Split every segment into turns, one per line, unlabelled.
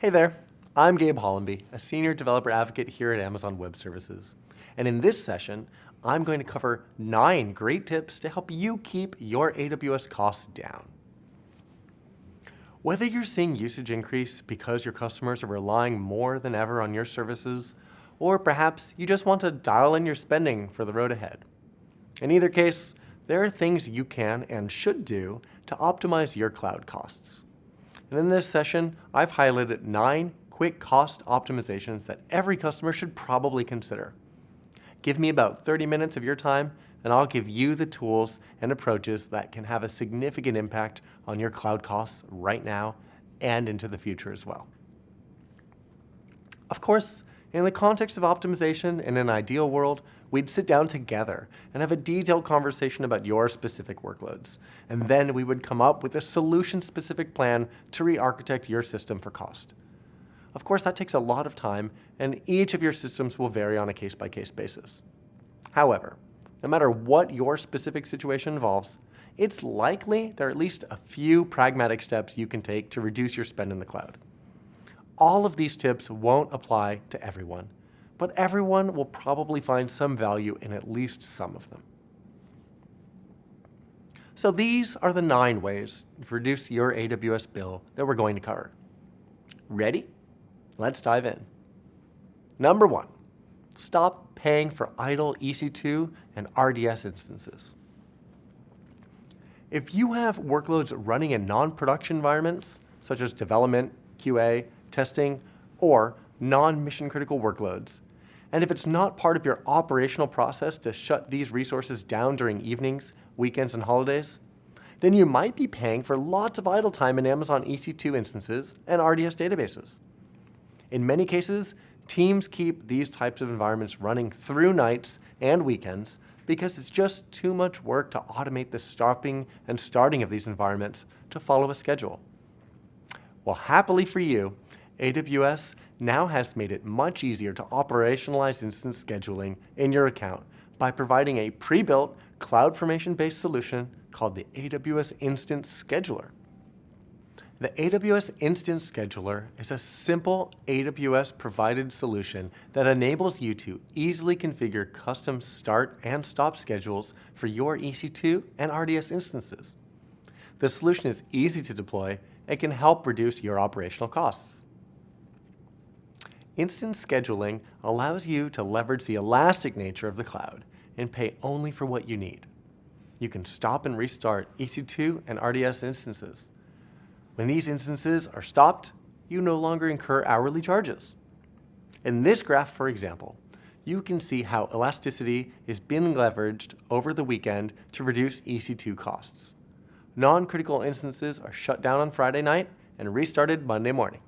Hey there, I'm Gabe Hollenby, a Senior Developer Advocate here at Amazon Web Services. And in this session, I'm going to cover 9 great tips to help you keep your AWS costs down. Whether you're seeing usage increase because your customers are relying more than ever on your services, or perhaps you just want to dial in your spending for the road ahead. In either case, there are things you can and should do to optimize your cloud costs. And in this session, I've highlighted 9 quick cost optimizations that every customer should probably consider. Give me about 30 minutes of your time, and I'll give you the tools and approaches that can have a significant impact on your cloud costs right now and into the future as well. Of course, in the context of optimization, in an ideal world, we'd sit down together and have a detailed conversation about your specific workloads. And then we would come up with a solution-specific plan to re-architect your system for cost. Of course, that takes a lot of time, and each of your systems will vary on a case-by-case basis. However, no matter what your specific situation involves, it's likely there are at least a few pragmatic steps you can take to reduce your spend in the cloud. All of these tips won't apply to everyone, but everyone will probably find some value in at least some of them. So these are the 9 ways to reduce your AWS bill that we're going to cover. Ready? Let's dive in. Number 1, stop paying for idle EC2 and RDS instances. If you have workloads running in non-production environments, such as development, QA, testing, or non-mission critical workloads, and if it's not part of your operational process to shut these resources down during evenings, weekends, and holidays, then you might be paying for lots of idle time in Amazon EC2 instances and RDS databases. In many cases, teams keep these types of environments running through nights and weekends because it's just too much work to automate the stopping and starting of these environments to follow a schedule. Well, happily for you, AWS now has made it much easier to operationalize instance scheduling in your account by providing a pre-built CloudFormation-based solution called the AWS Instance Scheduler. The AWS Instance Scheduler is a simple AWS-provided solution that enables you to easily configure custom start and stop schedules for your EC2 and RDS instances. The solution is easy to deploy and can help reduce your operational costs. Instance scheduling allows you to leverage the elastic nature of the cloud and pay only for what you need. You can stop and restart EC2 and RDS instances. When these instances are stopped, you no longer incur hourly charges. In this graph, for example, you can see how elasticity is being leveraged over the weekend to reduce EC2 costs. Non-critical instances are shut down on Friday night and restarted Monday morning.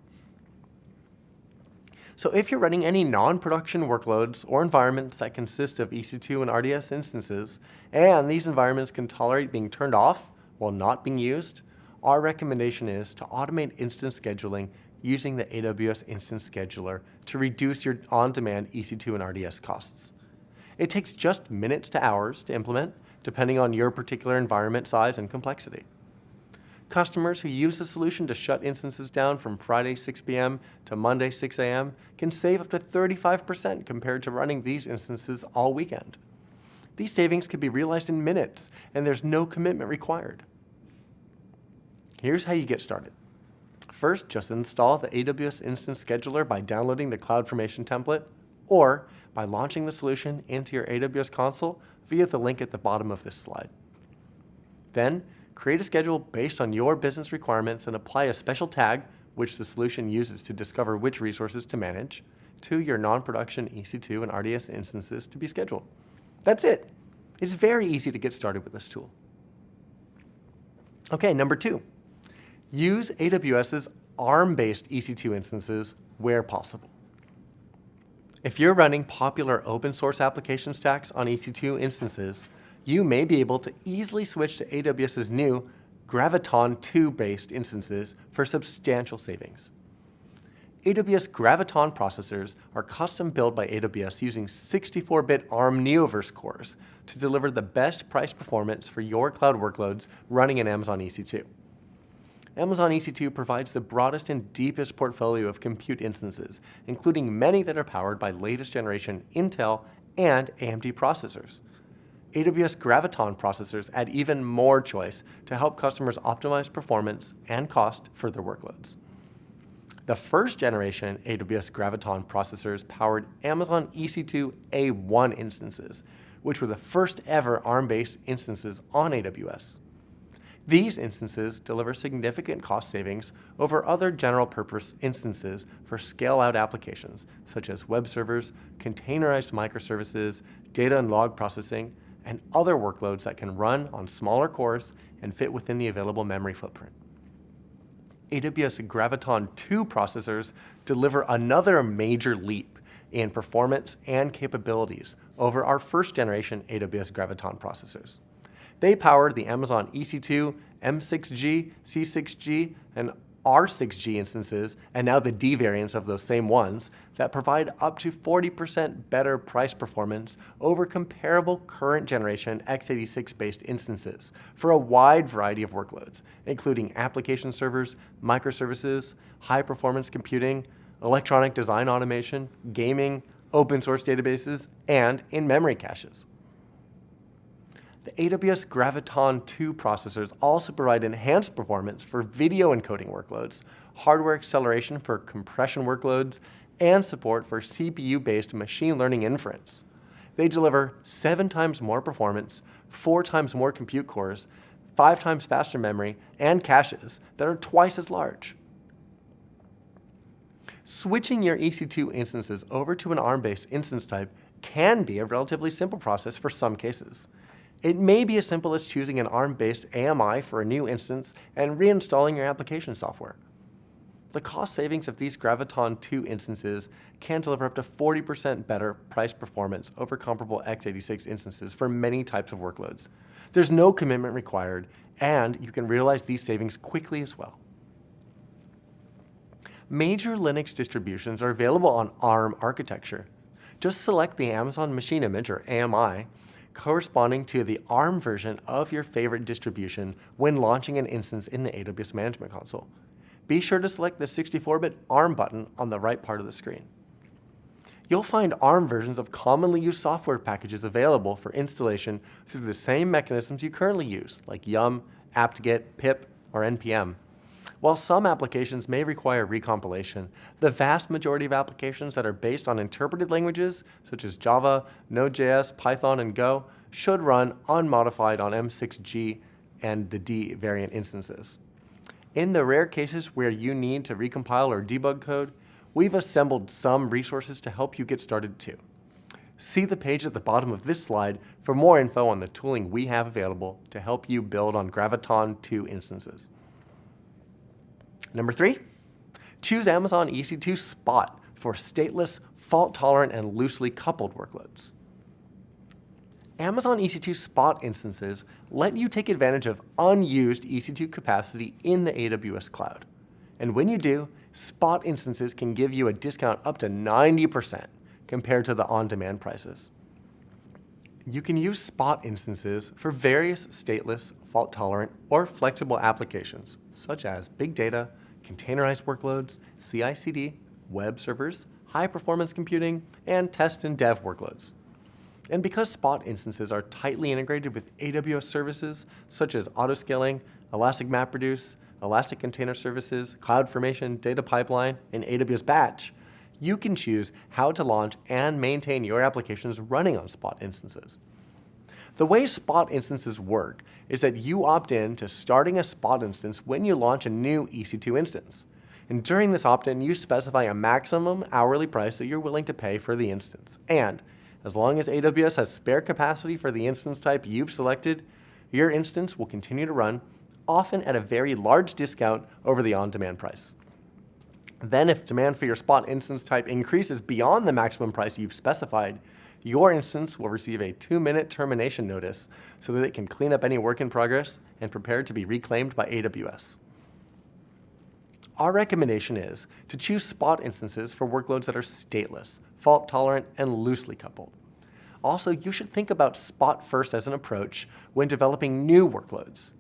So if you're running any non-production workloads or environments that consist of EC2 and RDS instances, and these environments can tolerate being turned off while not being used, our recommendation is to automate instance scheduling using the AWS Instance Scheduler to reduce your on-demand EC2 and RDS costs. It takes just minutes to hours to implement, depending on your particular environment size and complexity. Customers who use the solution to shut instances down from Friday 6 p.m. to Monday 6 a.m. can save up to 35% compared to running these instances all weekend. These savings can be realized in minutes, and there's no commitment required. Here's how you get started. First, just install the AWS Instance Scheduler by downloading the CloudFormation template or by launching the solution into your AWS console via the link at the bottom of this slide. Then, create a schedule based on your business requirements and apply a special tag, which the solution uses to discover which resources to manage, to your non-production EC2 and RDS instances to be scheduled. That's it. It's very easy to get started with this tool. Okay, number 2. Use AWS's ARM-based EC2 instances where possible. If you're running popular open source application stacks on EC2 instances, you may be able to easily switch to AWS's new Graviton 2-based instances for substantial savings. AWS Graviton processors are custom built by AWS using 64-bit ARM Neoverse cores to deliver the best price performance for your cloud workloads running in Amazon EC2. Amazon EC2 provides the broadest and deepest portfolio of compute instances, including many that are powered by latest generation Intel and AMD processors. AWS Graviton processors add even more choice to help customers optimize performance and cost for their workloads. The first generation AWS Graviton processors powered Amazon EC2 A1 instances, which were the first ever ARM-based instances on AWS. These instances deliver significant cost savings over other general-purpose instances for scale-out applications, such as web servers, containerized microservices, data and log processing, and other workloads that can run on smaller cores and fit within the available memory footprint. AWS Graviton 2 processors deliver another major leap in performance and capabilities over our first-generation AWS Graviton processors. They powered the Amazon EC2, M6G, C6G, and R6G instances, and now the D variants of those same ones, that provide up to 40% better price performance over comparable current generation x86-based instances for a wide variety of workloads, including application servers, microservices, high-performance computing, electronic design automation, gaming, open-source databases, and in-memory caches. The AWS Graviton 2 processors also provide enhanced performance for video encoding workloads, hardware acceleration for compression workloads, and support for CPU-based machine learning inference. They deliver 7 times more performance, 4 times more compute cores, 5 times faster memory, and caches that are twice as large. Switching your EC2 instances over to an ARM-based instance type can be a relatively simple process for some cases. It may be as simple as choosing an ARM-based AMI for a new instance and reinstalling your application software. The cost savings of these Graviton 2 instances can deliver up to 40% better price performance over comparable x86 instances for many types of workloads. There's no commitment required, and you can realize these savings quickly as well. Major Linux distributions are available on ARM architecture. Just select the Amazon Machine Image, or AMI, corresponding to the ARM version of your favorite distribution when launching an instance in the AWS Management Console. Be sure to select the 64-bit ARM button on the right part of the screen. You'll find ARM versions of commonly used software packages available for installation through the same mechanisms you currently use, like yum, apt-get, pip, or npm. While some applications may require recompilation, the vast majority of applications that are based on interpreted languages, such as Java, Node.js, Python, and Go, should run unmodified on M6G and the D variant instances. In the rare cases where you need to recompile or debug code, we've assembled some resources to help you get started too. See the page at the bottom of this slide for more info on the tooling we have available to help you build on Graviton 2 instances. Number 3, choose Amazon EC2 Spot for stateless, fault-tolerant, and loosely coupled workloads. Amazon EC2 Spot instances let you take advantage of unused EC2 capacity in the AWS cloud. And when you do, Spot instances can give you a discount up to 90% compared to the on-demand prices. You can use Spot instances for various stateless, fault-tolerant, or flexible applications, such as big data, containerized workloads, CI/CD, web servers, high-performance computing, and test and dev workloads. And because Spot instances are tightly integrated with AWS services such as autoscaling, Elastic MapReduce, Elastic Container Services, CloudFormation, Data Pipeline, and AWS Batch, you can choose how to launch and maintain your applications running on Spot instances. The way Spot instances work is that you opt in to starting a Spot instance when you launch a new EC2 instance. And during this opt-in, you specify a maximum hourly price that you're willing to pay for the instance. And as long as AWS has spare capacity for the instance type you've selected, your instance will continue to run, often at a very large discount over the on-demand price. Then if demand for your Spot instance type increases beyond the maximum price you've specified, your instance will receive a 2-minute termination notice so that it can clean up any work in progress and prepare to be reclaimed by AWS. Our recommendation is to choose Spot instances for workloads that are stateless, fault-tolerant, and loosely coupled. Also, you should think about Spot first as an approach when developing new workloads.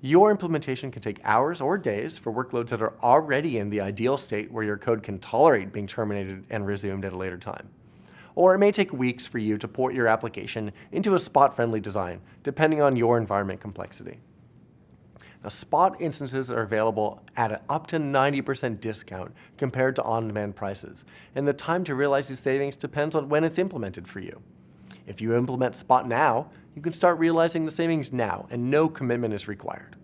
Your implementation can take hours or days for workloads that are already in the ideal state where your code can tolerate being terminated and resumed at a later time. Or it may take weeks for you to port your application into a Spot-friendly design, depending on your environment complexity. Now, Spot instances are available at an up to 90% discount compared to on-demand prices, and the time to realize these savings depends on when it's implemented for you. If you implement Spot now, you can start realizing the savings now, and no commitment is required.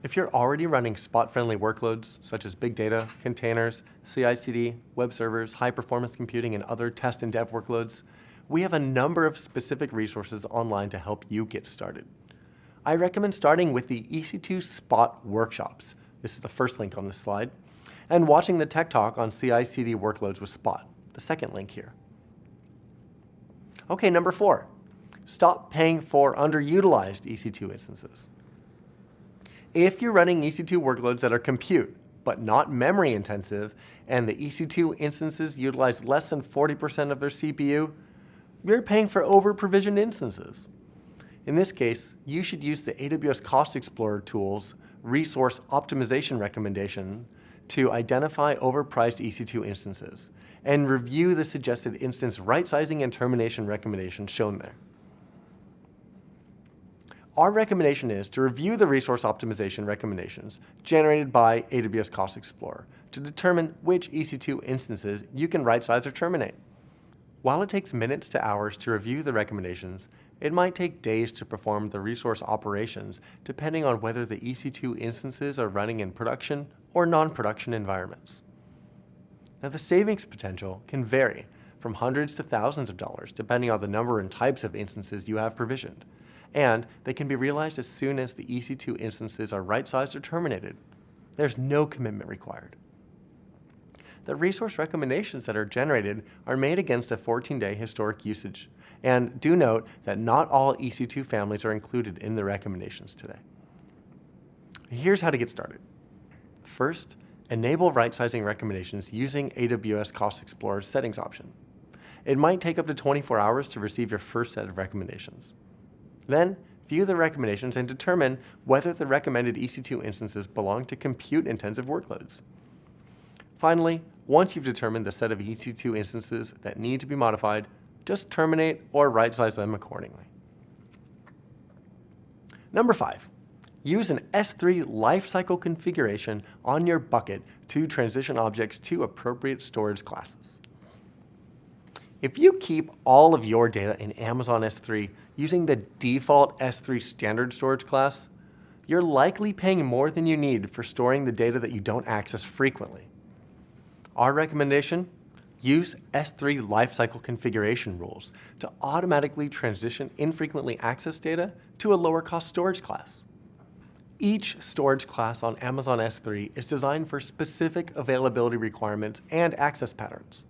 If you're already running Spot-friendly workloads, such as big data, containers, CI/CD, web servers, high-performance computing, and other test and dev workloads, we have a number of specific resources online to help you get started. I recommend starting with the EC2 Spot workshops. This is the first link on this slide, and watching the Tech Talk on CI/CD workloads with Spot, the second link here. Okay, number 4, stop paying for underutilized EC2 instances. If you're running EC2 workloads that are compute, but not memory intensive, and the EC2 instances utilize less than 40% of their CPU, you're paying for over-provisioned instances. In this case, you should use the AWS Cost Explorer tool's resource optimization recommendation to identify overpriced EC2 instances and review the suggested instance right-sizing and termination recommendations shown there. Our recommendation is to review the resource optimization recommendations generated by AWS Cost Explorer to determine which EC2 instances you can right-size or terminate. While it takes minutes to hours to review the recommendations, it might take days to perform the resource operations depending on whether the EC2 instances are running in production or non-production environments. Now, the savings potential can vary from hundreds to thousands of dollars depending on the number and types of instances you have provisioned, and they can be realized as soon as the EC2 instances are right-sized or terminated. There's no commitment required. The resource recommendations that are generated are made against a 14-day historic usage, and do note that not all EC2 families are included in the recommendations today. Here's how to get started. First, enable right-sizing recommendations using AWS Cost Explorer's settings option. It might take up to 24 hours to receive your first set of recommendations. Then, view the recommendations and determine whether the recommended EC2 instances belong to compute-intensive workloads. Finally, once you've determined the set of EC2 instances that need to be modified, just terminate or right-size them accordingly. Number 5, use an S3 lifecycle configuration on your bucket to transition objects to appropriate storage classes. If you keep all of your data in Amazon S3 using the default S3 standard storage class, you're likely paying more than you need for storing the data that you don't access frequently. Our recommendation? Use S3 lifecycle configuration rules to automatically transition infrequently accessed data to a lower cost storage class. Each storage class on Amazon S3 is designed for specific availability requirements and access patterns.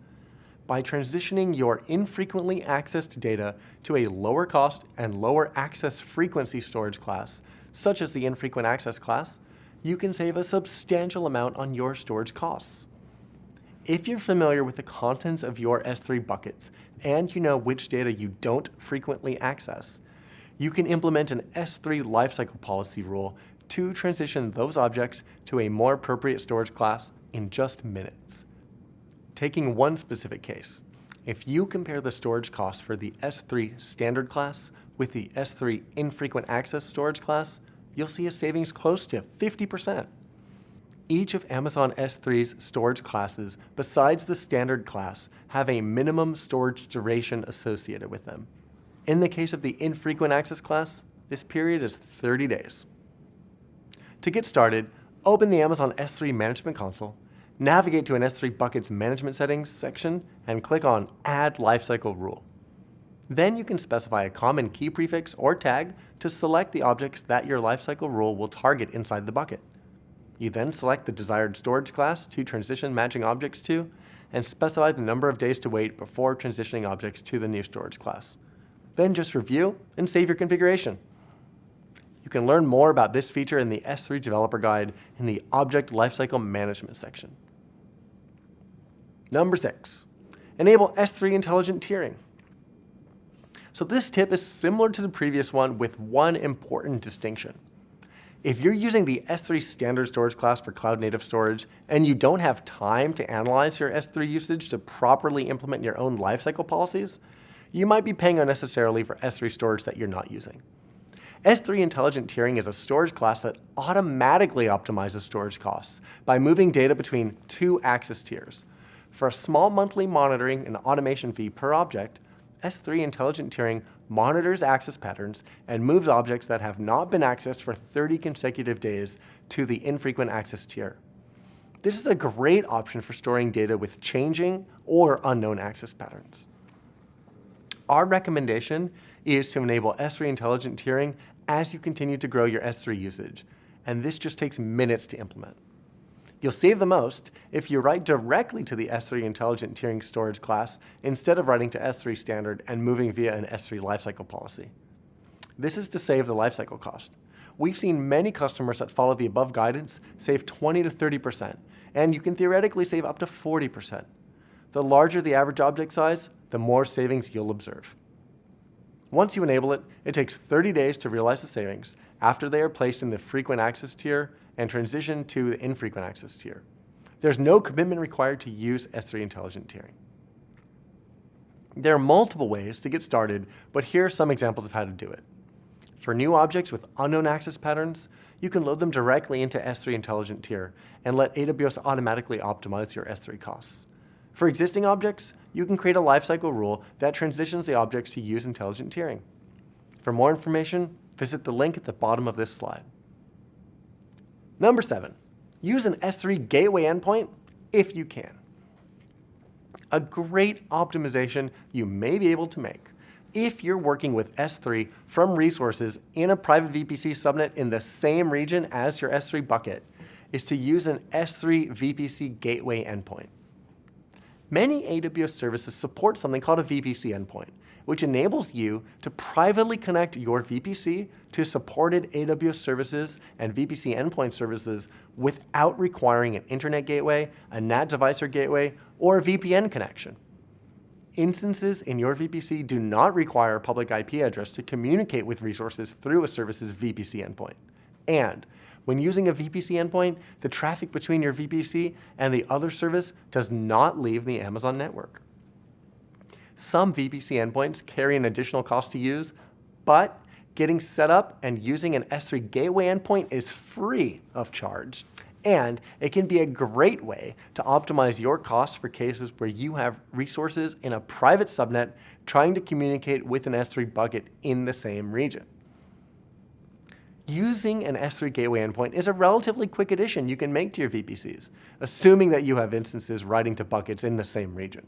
By transitioning your infrequently accessed data to a lower cost and lower access frequency storage class, such as the infrequent access class, you can save a substantial amount on your storage costs. If you're familiar with the contents of your S3 buckets and you know which data you don't frequently access, you can implement an S3 lifecycle policy rule to transition those objects to a more appropriate storage class in just minutes. Taking one specific case, if you compare the storage costs for the S3 standard class with the S3 infrequent access storage class, you'll see a savings close to 50%. Each of Amazon S3's storage classes, besides the standard class, have a minimum storage duration associated with them. In the case of the infrequent access class, this period is 30 days. To get started, open the Amazon S3 Management Console, navigate to an S3 Buckets Management Settings section, and click on Add Lifecycle Rule. Then you can specify a common key prefix or tag to select the objects that your lifecycle rule will target inside the bucket. You then select the desired storage class to transition matching objects to, and specify the number of days to wait before transitioning objects to the new storage class. Then just review and save your configuration. You can learn more about this feature in the S3 Developer Guide in the Object Lifecycle Management section. Number 6, enable S3 intelligent tiering. So this tip is similar to the previous one with one important distinction. If you're using the S3 standard storage class for cloud native storage and you don't have time to analyze your S3 usage to properly implement your own lifecycle policies, you might be paying unnecessarily for S3 storage that you're not using. S3 Intelligent Tiering is a storage class that automatically optimizes storage costs by moving data between two access tiers. For a small monthly monitoring and automation fee per object, S3 Intelligent Tiering monitors access patterns and moves objects that have not been accessed for 30 consecutive days to the infrequent access tier. This is a great option for storing data with changing or unknown access patterns. Our recommendation is to enable S3 Intelligent Tiering as you continue to grow your S3 usage, and this just takes minutes to implement. You'll save the most if you write directly to the S3 Intelligent Tiering storage class instead of writing to S3 Standard and moving via an S3 lifecycle policy. This is to save the lifecycle cost. We've seen many customers that follow the above guidance save 20 to 30%, and you can theoretically save up to 40%. The larger the average object size, the more savings you'll observe. Once you enable it, it takes 30 days to realize the savings after they are placed in the frequent access tier and transition to the infrequent access tier. There's no commitment required to use S3 Intelligent Tiering. There are multiple ways to get started, but here are some examples of how to do it. For new objects with unknown access patterns, you can load them directly into S3 Intelligent Tier and let AWS automatically optimize your S3 costs. For existing objects, you can create a lifecycle rule that transitions the objects to use Intelligent Tiering. For more information, visit the link at the bottom of this slide. Number 7, use an S3 gateway endpoint if you can. A great optimization you may be able to make if you're working with S3 from resources in a private VPC subnet in the same region as your S3 bucket is to use an S3 VPC gateway endpoint. Many AWS services support something called a VPC endpoint, which enables you to privately connect your VPC to supported AWS services and VPC endpoint services without requiring an internet gateway, a NAT device or gateway, or a VPN connection. Instances in your VPC do not require a public IP address to communicate with resources through a service's VPC endpoint. And when using a VPC endpoint, the traffic between your VPC and the other service does not leave the Amazon network. Some VPC endpoints carry an additional cost to use, but getting set up and using an S3 gateway endpoint is free of charge, and it can be a great way to optimize your costs for cases where you have resources in a private subnet trying to communicate with an S3 bucket in the same region. Using an S3 gateway endpoint is a relatively quick addition you can make to your VPCs, assuming that you have instances writing to buckets in the same region.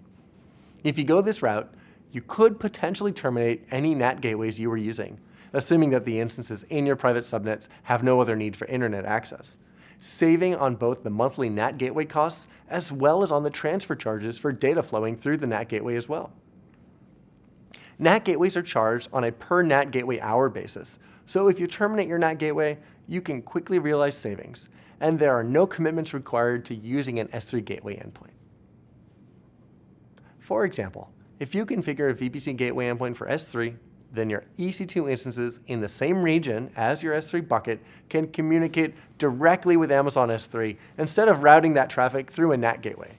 If you go this route, you could potentially terminate any NAT gateways you were using, assuming that the instances in your private subnets have no other need for internet access, saving on both the monthly NAT gateway costs as well as on the transfer charges for data flowing through the NAT gateway as well. NAT gateways are charged on a per NAT gateway hour basis, so if you terminate your NAT gateway, you can quickly realize savings, and there are no commitments required to using an S3 gateway endpoint. For example, if you configure a VPC gateway endpoint for S3, then your EC2 instances in the same region as your S3 bucket can communicate directly with Amazon S3 instead of routing that traffic through a NAT gateway.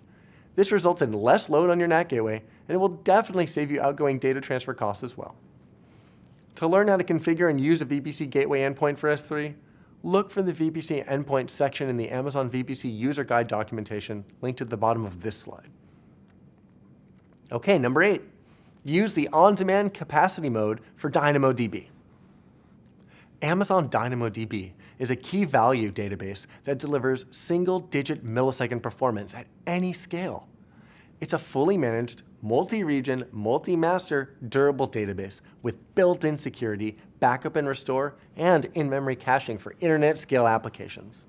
This results in less load on your NAT gateway, and it will definitely save you outgoing data transfer costs as well. To learn how to configure and use a VPC gateway endpoint for S3, look for the VPC endpoint section in the Amazon VPC user guide documentation linked at the bottom of this slide. Okay, number 8, use the on-demand capacity mode for DynamoDB. Amazon DynamoDB is a key value database that delivers single-digit millisecond performance at any scale. It's a fully managed, multi-region, multi-master, durable database with built-in security, backup and restore, and in-memory caching for internet-scale applications.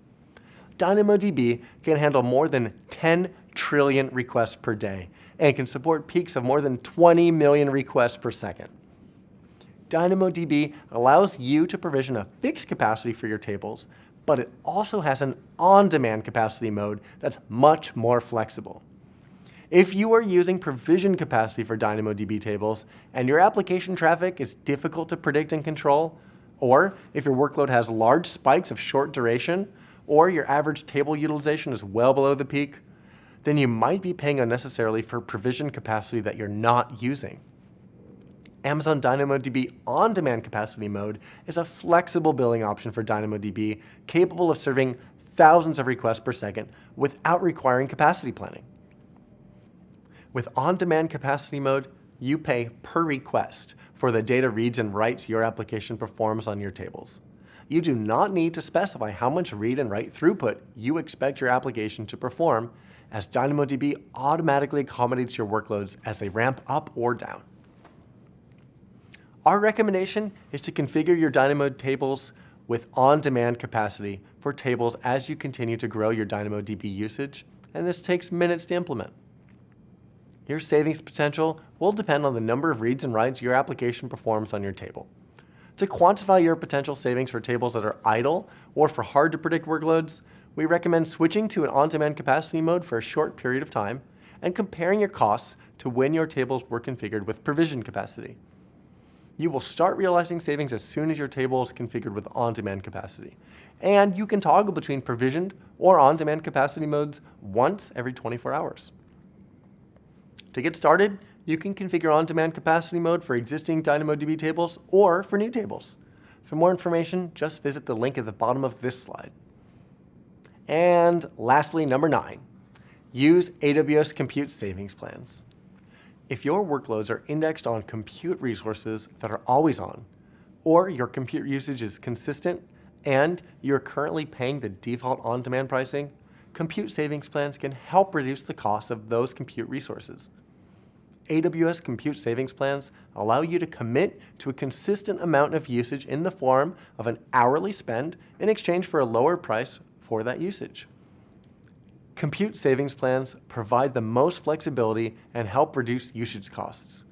DynamoDB can handle more than 10 trillion requests per day and can support peaks of more than 20 million requests per second. DynamoDB allows you to provision a fixed capacity for your tables, but it also has an on-demand capacity mode that's much more flexible. If you are using provision capacity for DynamoDB tables and your application traffic is difficult to predict and control, or if your workload has large spikes of short duration, or your average table utilization is well below the peak, then you might be paying unnecessarily for provision capacity that you're not using. Amazon DynamoDB On-Demand Capacity Mode is a flexible billing option for DynamoDB capable of serving thousands of requests per second without requiring capacity planning. With On-Demand Capacity Mode, you pay per request for the data reads and writes your application performs on your tables. You do not need to specify how much read and write throughput you expect your application to perform, as DynamoDB automatically accommodates your workloads as they ramp up or down. Our recommendation is to configure your Dynamo tables with on-demand capacity for tables as you continue to grow your DynamoDB usage, and this takes minutes to implement. Your savings potential will depend on the number of reads and writes your application performs on your table. To quantify your potential savings for tables that are idle or for hard-to-predict workloads, we recommend switching to an on-demand capacity mode for a short period of time and comparing your costs to when your tables were configured with provision capacity. You will start realizing savings as soon as your table is configured with on-demand capacity, and you can toggle between provisioned or on-demand capacity modes once every 24 hours. To get started, you can configure on-demand capacity mode for existing DynamoDB tables or for new tables. For more information, just visit the link at the bottom of this slide. And lastly, number 9, use AWS Compute Savings Plans. If your workloads are indexed on compute resources that are always on, or your compute usage is consistent and you're currently paying the default on-demand pricing, Compute Savings Plans can help reduce the cost of those compute resources. AWS Compute Savings Plans allow you to commit to a consistent amount of usage in the form of an hourly spend in exchange for a lower price for that usage. Compute Savings Plans provide the most flexibility and help reduce usage costs.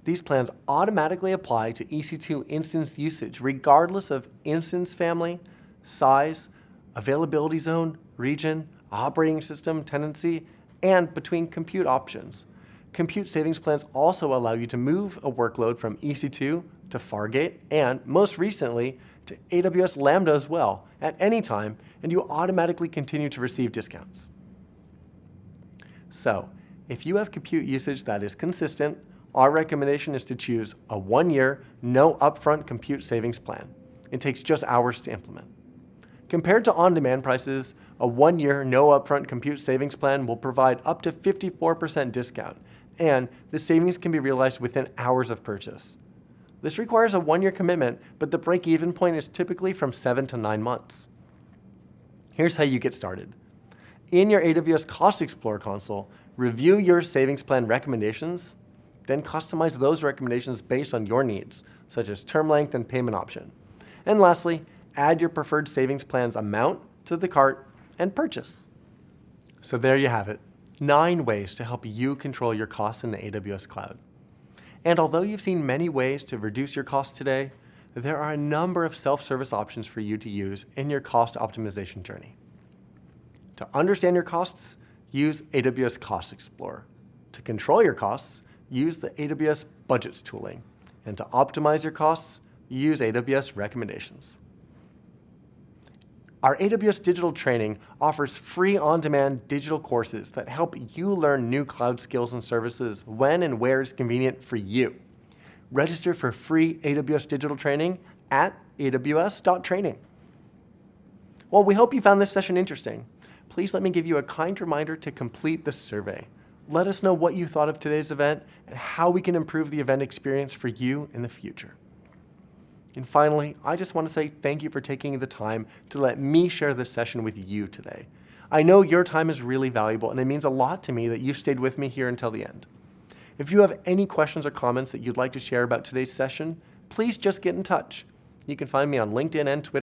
These plans automatically apply to EC2 instance usage regardless of instance family, size, availability zone, region, operating system, tenancy, and between compute options. Compute Savings Plans also allow you to move a workload from EC2 to Fargate and, most recently, to AWS Lambda as well at any time, and you automatically continue to receive discounts. So, if you have compute usage that is consistent, our recommendation is to choose a 1-year, no upfront compute savings plan. It takes just hours to implement. Compared to on-demand prices, a 1-year, no upfront compute savings plan will provide up to 54% discount, and the savings can be realized within hours of purchase. This requires a 1-year commitment, but the break-even point is typically from 7 to 9 months. Here's how you get started. In your AWS Cost Explorer console, review your savings plan recommendations, then customize those recommendations based on your needs, such as term length and payment option. And lastly, add your preferred savings plan's amount to the cart and purchase. So there you have it, 9 ways to help you control your costs in the AWS cloud. And although you've seen many ways to reduce your costs today, there are a number of self-service options for you to use in your cost optimization journey. To understand your costs, use AWS Cost Explorer. To control your costs, use the AWS Budgets tooling. And to optimize your costs, use AWS Recommendations. Our AWS Digital Training offers free on-demand digital courses that help you learn new cloud skills and services when and where it's convenient for you. Register for free AWS Digital Training at aws.training. Well, we hope you found this session interesting. Please let me give you a kind reminder to complete the survey. Let us know what you thought of today's event and how we can improve the event experience for you in the future. And finally, I just want to say thank you for taking the time to let me share this session with you today. I know your time is really valuable, and it means a lot to me that you stayed with me here until the end. If you have any questions or comments that you'd like to share about today's session, please just get in touch. You can find me on LinkedIn and Twitter.